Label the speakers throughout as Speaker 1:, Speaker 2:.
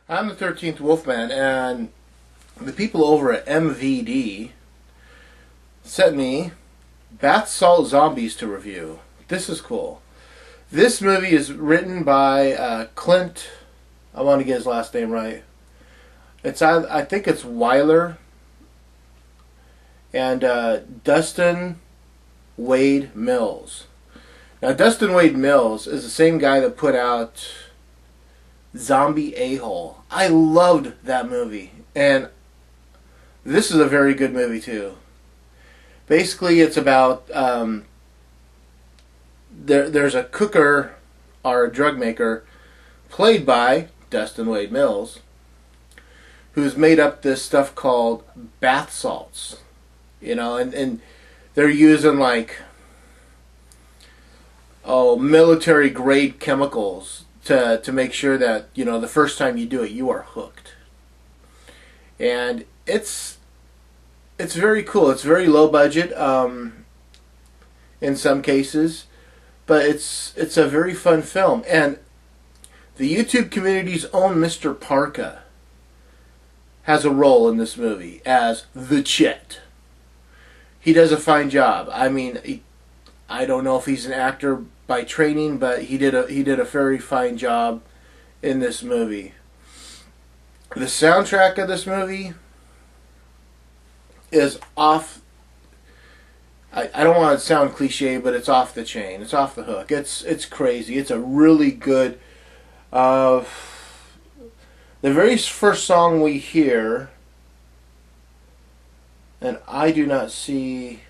Speaker 1: I'm the 13th Wolfman, and the people over at MVD sent me Bath Salt Zombies to review. This is cool. This movie is written by Clint. I want to get his last name right. I think it's Weiler and Dustin Wade Mills. Now, Dustin Wade Mills is the same guy that put out Zombie A-Hole. I loved that movie, and this is a very good movie too. Basically, it's about there's a cooker or a drug maker played by Dustin Wade Mills, who's made up this stuff called bath salts, and they're using like military grade chemicals to make sure that the first time you do it you are hooked. And it's very cool. It's very low budget in some cases, but it's a very fun film. And the YouTube community's own Mr. Parka has a role in this movie as the Chet. He does a fine job. I mean, I don't know if he's an actor by training, but he did a very fine job in this movie. The soundtrack of this movie is off. I don't want to sound cliche, but it's off the chain. It's off the hook. It's crazy. It's a really good. The very first song we hear, and I do not see.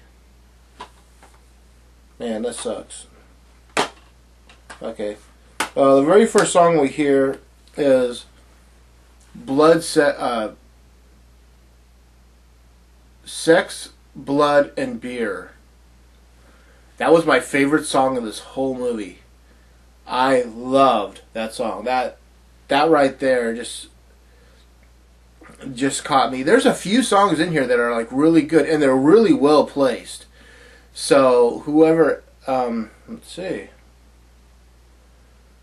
Speaker 1: Man, that sucks. Okay. The very first song we hear is Sex, Blood, and Beer. That was my favorite song of this whole movie. I loved that song. That right there just caught me. There's a few songs in here that are like really good, and they're really well placed. So whoever, let's see,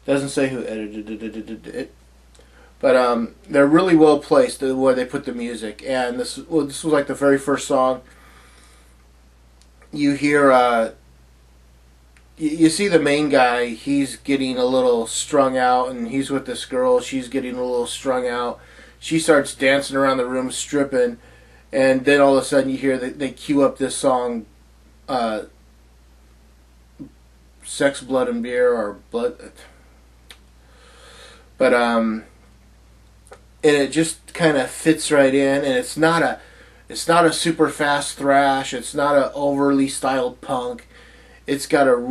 Speaker 1: doesn't say who edited it, but they're really well placed where they put the music. And this was like the very first song. You hear, you see the main guy. He's getting a little strung out, and he's with this girl. She's getting a little strung out. She starts dancing around the room, stripping, and then all of a sudden you hear they cue up this song. Sex, Blood, and Beer, or Blood, but and it just kind of fits right in, and it's not a super fast thrash, it's not a overly styled punk. It's kind of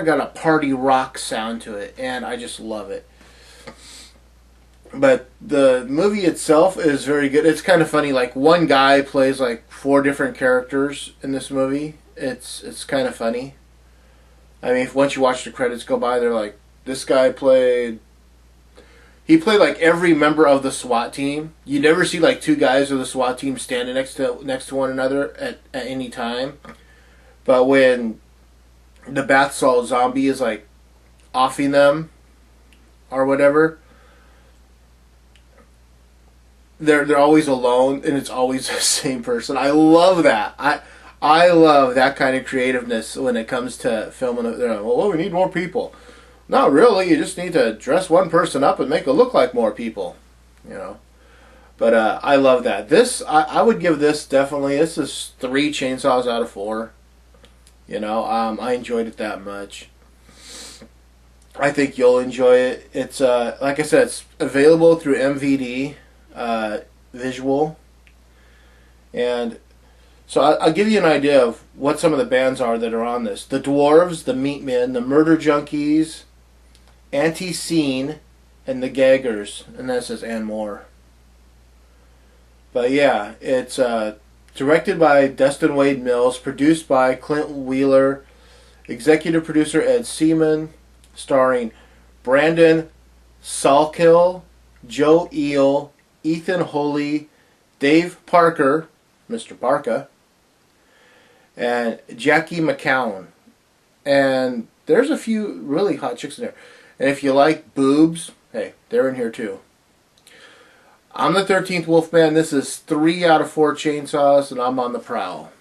Speaker 1: got a party rock sound to it, and I just love it. But the movie itself is very good. It's kind of funny. Like, one guy plays like 4 different characters in this movie. It's kind of funny. I mean, once you watch the credits go by, they're like, this guy played like every member of the SWAT team. You never see like 2 guys of the SWAT team standing next to one another at any time. But when the bath salt zombie is like offing them or whatever, they're always alone, and it's always the same person. I love that. I love that kind of creativeness when it comes to filming. They're like, well, we need more people. Not really. You just need to dress one person up and make it look like more people. But I love that. I would give this definitely. This is 3 chainsaws out of 4. I enjoyed it that much. I think you'll enjoy it. It's like I said, it's available through MVD Visual, and so I'll give you an idea of what some of the bands are that are on this. The Dwarves, the Meatmen, the Murder Junkies, Anti-Scene, and the Gaggers, and that says and more. But yeah, it's directed by Dustin Wade Mills, produced by Clint Wheeler, executive producer Ed Seaman, starring Brandon Salkill, Joe Eel, Ethan Holy, Dave Parker, Mr. Parka, and Jackie McCowan. And there's a few really hot chicks in there. And if you like boobs, hey, they're in here too. I'm the 13th Wolfman. This is 3 out of 4 chainsaws, and I'm on the prowl.